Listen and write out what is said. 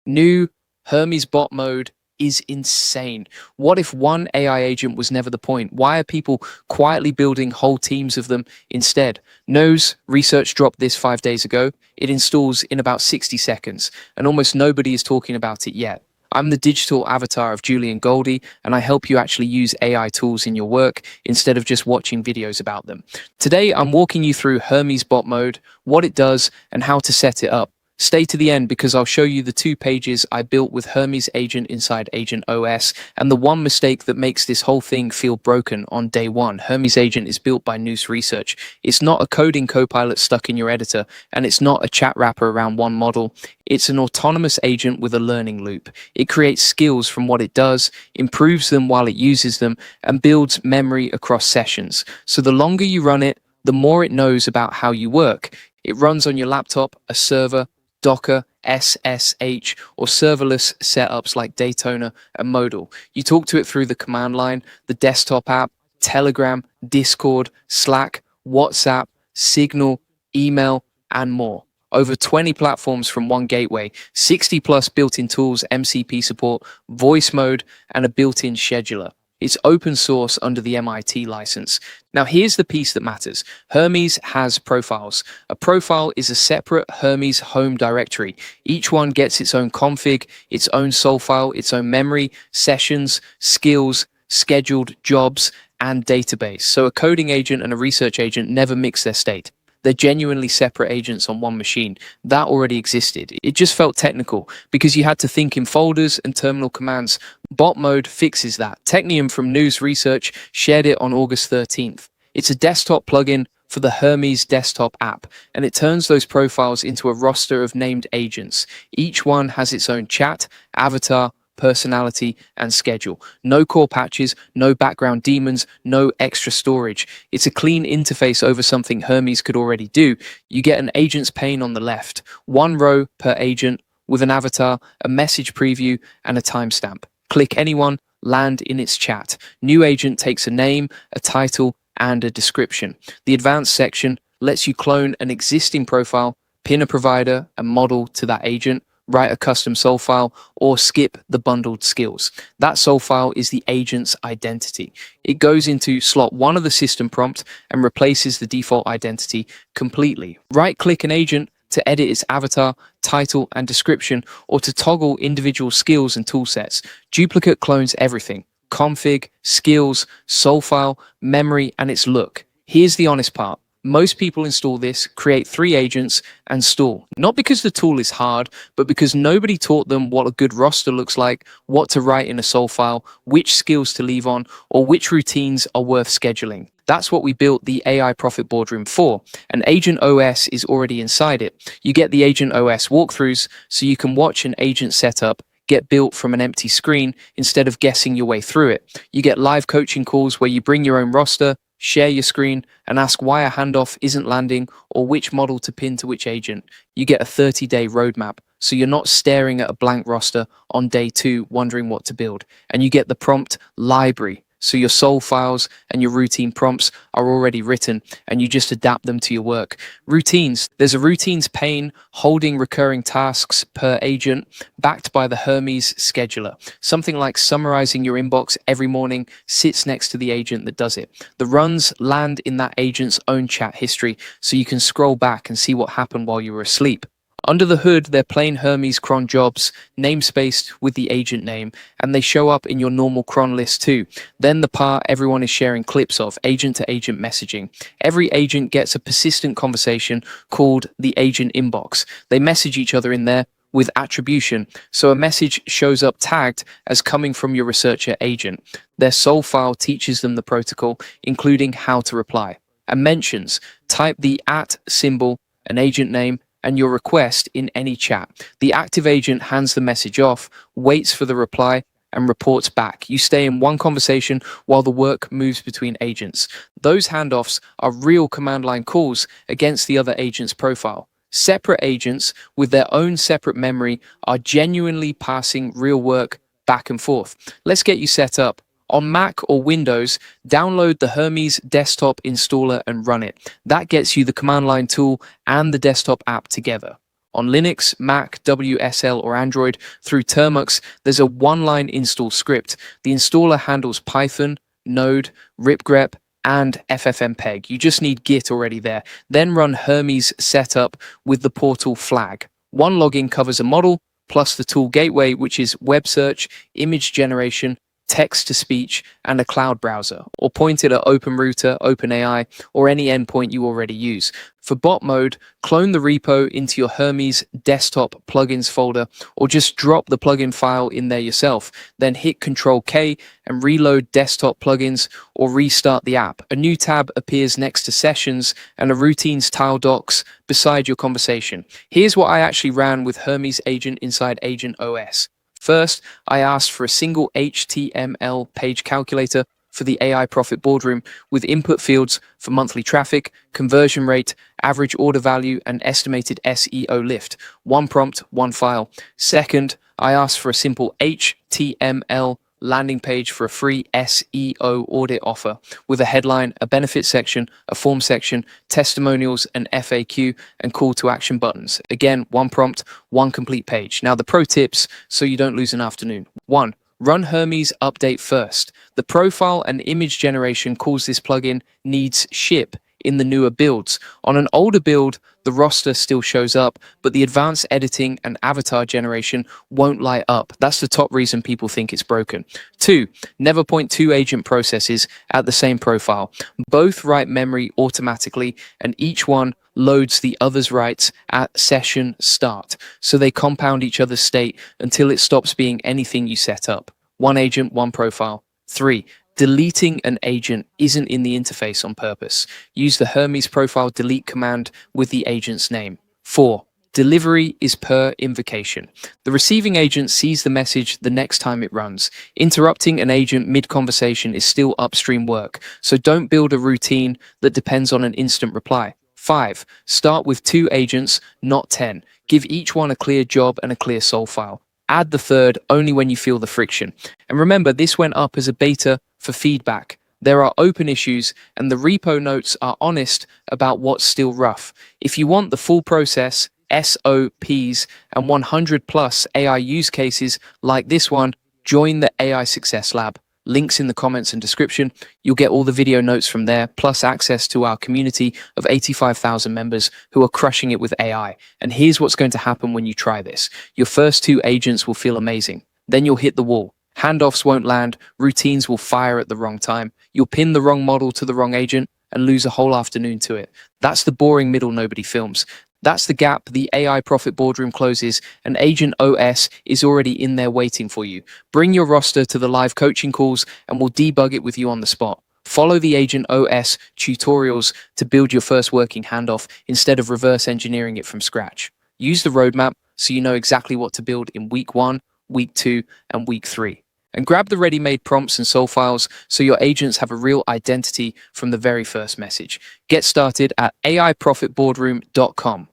New Hermes bot mode is insane. What if one AI agent was never the point? Why are people quietly building whole teams of them instead? Knows research dropped this 5 days ago. It installs in about 60 seconds, and almost nobody is talking about it yet. I'm the digital avatar of Julian Goldie, and I help you actually use AI tools in your work instead of just watching videos about them. Today, I'm walking you through Hermes bot mode, what it does, and how to set it up. Stay to the end because I'll show you the 2 pages I built with Hermes Agent inside Agent OS and the one mistake that makes this whole thing feel broken on day one. Hermes Agent is built by Noose Research. It's not a coding copilot stuck in your editor, and it's not a chat wrapper around one model. It's an autonomous agent with a learning loop. It creates skills from what it does, improves them while it uses them, and builds memory across sessions. So the longer you run it, the more it knows about how you work. It runs on your laptop, a server, Docker, SSH, or serverless setups like Daytona and Modal. You talk to it through the command line, the desktop app, Telegram, Discord, Slack, WhatsApp, Signal, email, and more. Over 20 platforms from one gateway, 60 plus built-in tools, MCP support, voice mode, and a built-in scheduler. It's open source under the MIT license. Now, here's the piece that matters. Hermes has profiles. A profile is a separate Hermes home directory. Each one gets its own config, its own sol file, its own memory, sessions, skills, scheduled jobs, and database. So a coding agent and a research agent never mix their state. They're genuinely separate agents on one machine. That already existed. It just felt technical because you had to think in folders and terminal commands. Bot mode fixes that. Technium from News Research shared it on August 13th. It's a desktop plugin for the Hermes desktop app, and it turns those profiles into a roster of named agents. Each one has its own chat, avatar, personality, and schedule. No core patches, no background daemons, no extra storage. It's a clean interface over something Hermes could already do. You get an agent's pane on the left, one row per agent with an avatar, a message preview, and a timestamp. Click anyone, land in its chat. New agent takes a name, a title, and a description. The advanced section lets you clone an existing profile, pin a provider and model to that agent, write a custom sol file, or skip the bundled skills. That sol file is the agent's identity. It goes into slot 1 of the system prompt and replaces the default identity completely. Right-click an agent to edit its avatar, title, and description, or to toggle individual skills and toolsets. Duplicate clones everything: config, skills, sol file, memory, and its look. Here's the honest part. Most people install this, create 3 agents, and stall. Not because the tool is hard, but because nobody taught them what a good roster looks like, what to write in a sol file, which skills to leave on, or which routines are worth scheduling. That's what we built the AI Profit Boardroom for, and Agent OS is already inside it. You get the Agent OS walkthroughs so you can watch an agent setup get built from an empty screen instead of guessing your way through it. You get live coaching calls where you bring your own roster, share your screen, and ask why a handoff isn't landing or which model to pin to which agent. You get a 30-day roadmap, so you're not staring at a blank roster on day 2 wondering what to build. And you get the prompt library, so your sol files and your routine prompts are already written and you just adapt them to your work. Routines. There's a routines pane holding recurring tasks per agent backed by the Hermes scheduler. Something like summarizing your inbox every morning sits next to the agent that does it. The runs land in that agent's own chat history so you can scroll back and see what happened while you were asleep. Under the hood, they're plain Hermes cron jobs, namespaced with the agent name, and they show up in your normal cron list too. Then the part everyone is sharing clips of, agent-to-agent messaging. Every agent gets a persistent conversation called the agent inbox. They message each other in there with attribution, so a message shows up tagged as coming from your researcher agent. Their sol file teaches them the protocol, including how to reply. And mentions, type the @ symbol, an agent name, and your request in any chat. The active agent hands the message off, waits for the reply, and reports back. You stay in one conversation while the work moves between agents. Those handoffs are real command line calls against the other agent's profile. Separate agents with their own separate memory are genuinely passing real work back and forth. Let's get you set up. On Mac or Windows, download the Hermes desktop installer and run it. That gets you the command line tool and the desktop app together. On Linux, Mac, WSL, or Android, through Termux, there's a one-line install script. The installer handles Python, Node, ripgrep, and ffmpeg. You just need Git already there. Then run Hermes setup with the portal flag. One login covers a model, plus the tool gateway, which is web search, image generation, text-to-speech, and a cloud browser, or point it at OpenRouter, OpenAI, or any endpoint you already use. For bot mode, clone the repo into your Hermes desktop plugins folder, or just drop the plugin file in there yourself. Then hit Ctrl-K and reload desktop plugins or restart the app. A new tab appears next to sessions and a routines tile docs beside your conversation. Here's what I actually ran with Hermes Agent inside Agent OS. First, I asked for a single HTML page calculator for the AI Profit Boardroom with input fields for monthly traffic, conversion rate, average order value, and estimated SEO lift. One prompt, one file. Second, I asked for a simple HTML landing page for a free SEO audit offer with a headline, a benefits section, a form section, testimonials, an FAQ, and call to action buttons. Again, one prompt, one complete page. Now the pro tips so you don't lose an afternoon. 1. Run Hermes update first. The profile and image generation calls this plugin needs ship in the newer builds. On an older build, the roster still shows up, but the advanced editing and avatar generation won't light up. That's the top reason people think it's broken. 2. Never point two agent processes at the same profile. Both write memory automatically, and each one loads the other's writes at session start, so they compound each other's state until it stops being anything you set up. One agent, one profile. 3. Deleting an agent isn't in the interface on purpose. Use the Hermes profile delete command with the agent's name. 4. Delivery is per invocation. The receiving agent sees the message the next time it runs. Interrupting an agent mid-conversation is still upstream work, so don't build a routine that depends on an instant reply. 5. Start with 2 agents, not 10. Give each one a clear job and a clear soul file. Add the third only when you feel the friction. And remember, this went up as a beta for feedback. There are open issues, and the repo notes are honest about what's still rough. If you want the full process, SOPs, and 100 plus AI use cases like this one, join the AI Success Lab. Links in the comments and description. You'll get all the video notes from there, plus access to our community of 85,000 members who are crushing it with AI. And here's what's going to happen when you try this. Your first 2 agents will feel amazing. Then you'll hit the wall. Handoffs won't land, routines will fire at the wrong time. You'll pin the wrong model to the wrong agent and lose a whole afternoon to it. That's the boring middle nobody films. That's the gap the AI Profit Boardroom closes, and Agent OS is already in there waiting for you. Bring your roster to the live coaching calls and we'll debug it with you on the spot. Follow the Agent OS tutorials to build your first working handoff instead of reverse engineering it from scratch. Use the roadmap so you know exactly what to build in week 1, week 2, and week 3. And grab the ready-made prompts and soul files so your agents have a real identity from the very first message. Get started at AIProfitBoardroom.com.